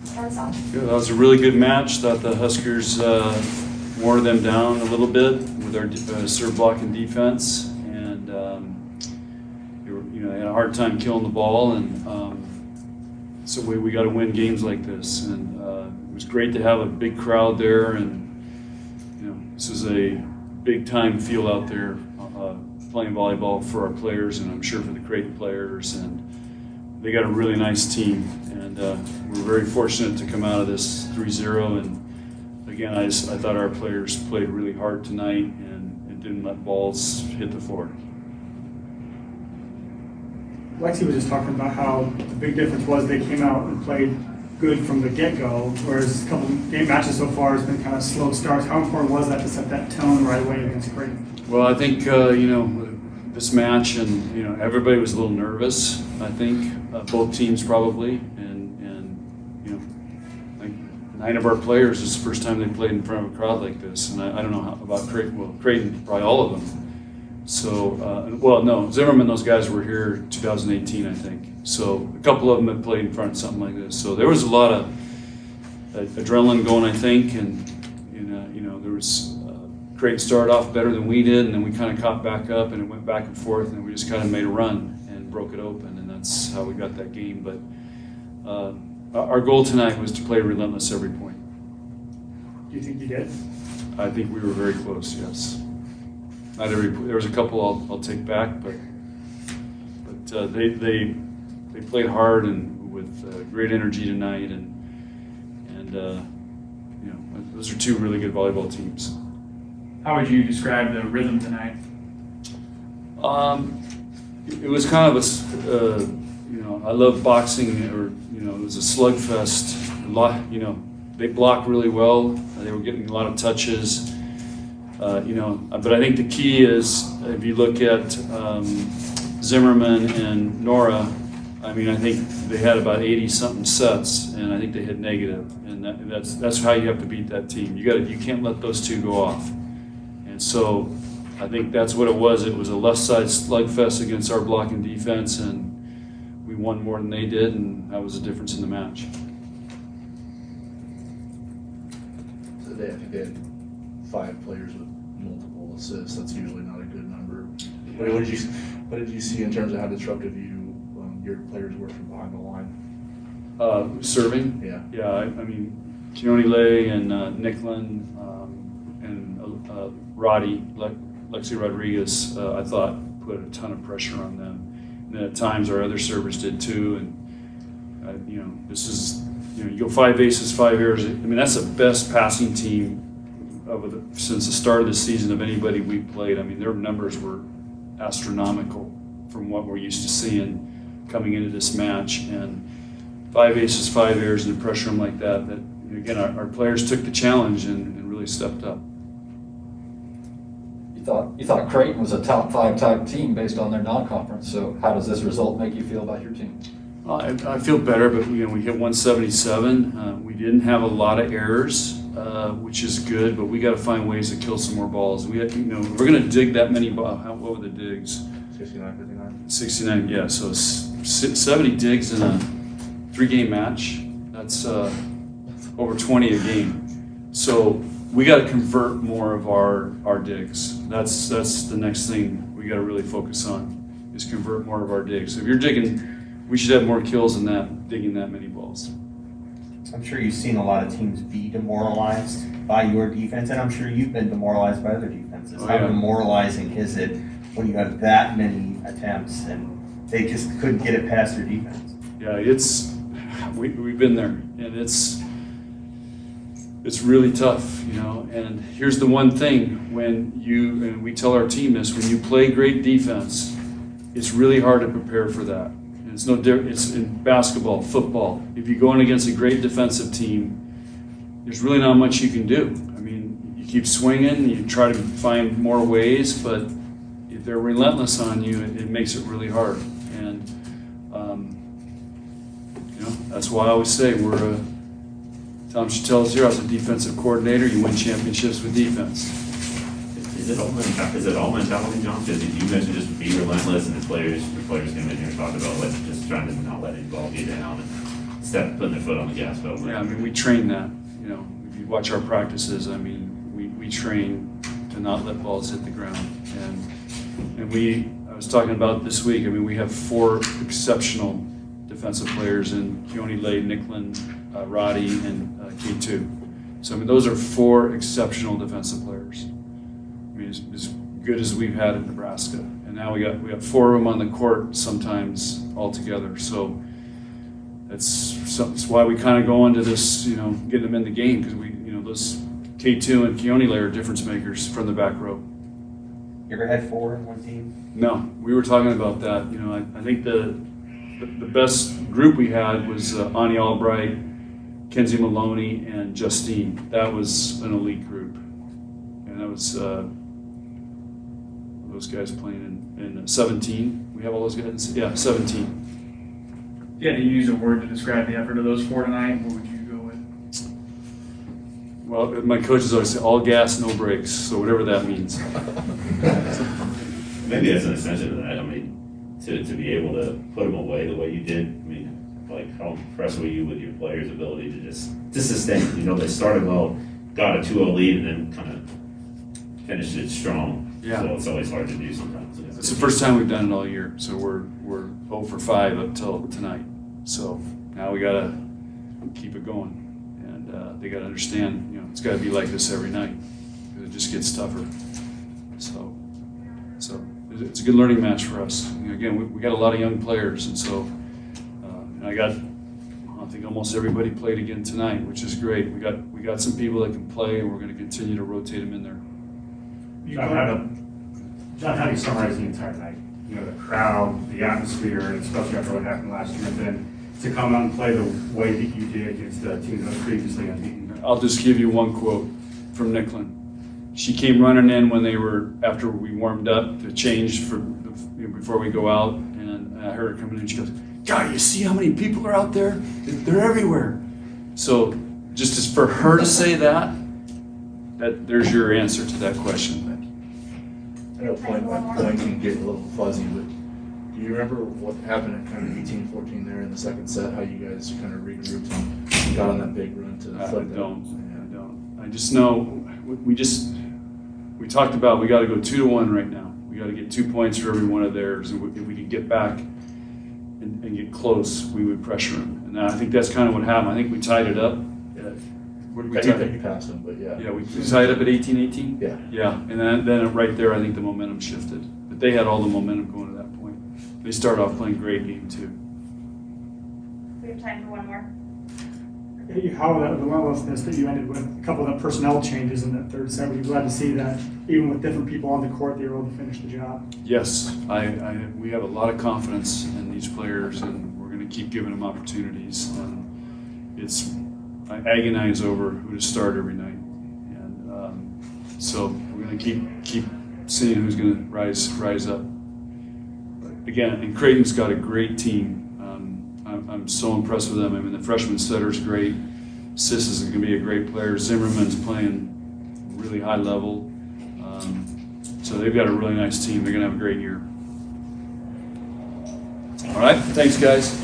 start us off. Yeah, that was a really good match. Thought the Huskers wore them down a little bit with our serve block and defense, and they had a hard time killing the ball, and so we got to win games like this. And it was great to have a big crowd there, and this is a big time field out there playing volleyball for our players, and I'm sure for the Creighton players, and they got a really nice team, and we're very fortunate to come out of this 3-0. And again, I thought our players played really hard tonight and didn't let balls hit the floor. Lexi was just talking about how the big difference was they came out and played good from the get-go, whereas a couple game matches so far has been kind of slow starts. How important was that to set that tone right away against Creighton? Well, I think this match, and everybody was a little nervous. I think both teams probably, and like 9 of our players, this is the first time they played in front of a crowd like this, and I don't know about Creighton. Well, Creighton, probably all of them. So, no, Zimmerman, those guys were here 2018, I think. So a couple of them had played in front of something like this. So there was a lot of adrenaline going, I think, and there was Creighton started off better than we did, and then we kind of caught back up, and it went back and forth, and we just kind of made a run and broke it open, and that's how we got that game. But our goal tonight was to play relentless every point. Do you think you did? I think we were very close, yes. Not every. There was a couple I'll take back, but they played hard and with great energy tonight, and those are 2 really good volleyball teams. How would you describe the rhythm tonight? It was kind of I love boxing, or it was a slugfest. A lot, they blocked really well. They were getting a lot of touches. But I think the key is, if you look at Zimmerman and Nora, I think they had about 80-something sets, and I think they hit negative, and that's how you have to beat that team. You can't let those 2 go off, and so I think that's what it was. It was a left side slugfest against our blocking defense, and we won more than they did, and that was the difference in the match. So I think they had 5 players with multiple assists. That's usually not a good number. What did you see in terms of how disruptive your players were from behind the line? Serving? Yeah. Keone Lay and Nicklin and Roddy, Lexi Rodriguez, I thought put a ton of pressure on them. And then at times our other servers did too. And this is you go 5 aces, 5 errors. That's the best passing team since the start of the season of anybody we played. Their numbers were astronomical from what we're used to seeing coming into this match, and 5 aces, 5 errors, and to pressure them like that again, our players took the challenge and really stepped up. You thought Creighton was a top 5 type team based on their non-conference, so how does this result make you feel about your team? I feel better, but we hit 177. We didn't have a lot of errors, which is good, but we got to find ways to kill some more balls. We're going to dig that many balls. What were the digs? 69, 59. 69, yeah. So 70 digs in a 3-game match. That's over 20 a game. So we got to convert more of our digs. That's the next thing we got to really focus on, is convert more of our digs. So if you're digging, we should have more kills than that, digging that many balls. I'm sure you've seen a lot of teams be demoralized by your defense, and I'm sure you've been demoralized by other defenses. Oh, How yeah. demoralizing is it when you have that many attempts and they just couldn't get it past your defense? Yeah, we've been there, and it's really tough, And here's the one thing: and we tell our team this, when you play great defense, it's really hard to prepare for that. And it's no different. It's in basketball, football. If you're going against a great defensive team, there's really not much you can do. You keep swinging, you try to find more ways, but if they're relentless on you, it makes it really hard. And that's why I always say Tom should tell us here, as a defensive coordinator, you win championships with defense. Is it all mentality, John? Because you mentioned just be relentless, and the players came in here and talked about just trying to not let any ball get down and putting their foot on the gas pedal. Yeah, I mean, we train that, you know, if you watch our practices, I mean, we train to not let balls hit the ground. And I was talking about this week, I mean, we have 4 exceptional defensive players in Keone Lay, Nicklin, Roddy, and K2. So, I mean, those are 4 exceptional defensive players. I mean, as good as we've had at Nebraska. And now we got 4 of them on the court sometimes all together. So that's why we kind of go into this, you know, getting them in the game, because those K2 and Keone Lay are difference makers from the back row. You ever had 4 on one team? No, we were talking about that. You know, I think the best group we had was Ani Albright, Kenzie Maloney, and Justine. That was an elite group, and that was those guys playing in 17. We have all those guys. Yeah, 17. If you had to use a word to describe the effort of those 4 tonight, what would you go with? Well, my coaches always say all gas, no brakes. So whatever that means. Maybe that's an extension of that. I mean, to be able to put them away the way you did. I mean, like, how impressed were you with your players' ability to just sustain? You know, they started well, got a 2-0 lead, and then kind of finished it strong. Yeah. So it's always hard to do sometimes. It's the first time we've done it all year. So we're 0 for 5 up till tonight. So now we gotta keep it going, and they gotta understand. You know, it's got to be like this every night, because it just gets tougher. So it's a good learning match for us. You know, again, we got a lot of young players, and so and I think almost everybody played again tonight, which is great. We got some people that can play, and we're going to continue to rotate them in there. John, how do you summarize the entire night? You know, the crowd, the atmosphere, and especially after what happened last year, and then to come out and play the way that you did against the team that was previously unbeaten. I'll just give you one quote from Nicklin. She came running in after we warmed up to change before we go out, and I heard her coming in. She goes, "God, you see how many people are out there? They're everywhere." So just as for her to say that there's your answer to that question. I know point can get a little fuzzy, but do you remember what happened at kind of 18-14 there in the second set? How you guys kind of regrouped and got on that big run to flip that? I don't. I just know we talked about we got to go 2-1 right now. We got to get 2 points for every one of theirs, and if we could get back and get close, we would pressure them. And I think that's kind of what happened. I think we tied it up. I think you passed them, but yeah. Yeah, we tied up at 18-18. Yeah. Yeah, and then right there, I think the momentum shifted. But they had all the momentum going to that point. They started off playing great game 2. We have time for one more. How the relentlessness that you ended with, a couple of the personnel changes in that third set, were you glad to see that even with different people on the court, they were able to finish the job? Yes, we have a lot of confidence in these players, and we're going to keep giving them opportunities. I agonize over who to start every night, and so we're going to keep seeing who's going to rise up. But again, and Creighton's got a great team. I'm so impressed with them. I mean, the freshman setter's great. Sis is going to be a great player. Zimmerman's playing really high level. So they've got a really nice team. They're going to have a great year. All right, thanks, guys.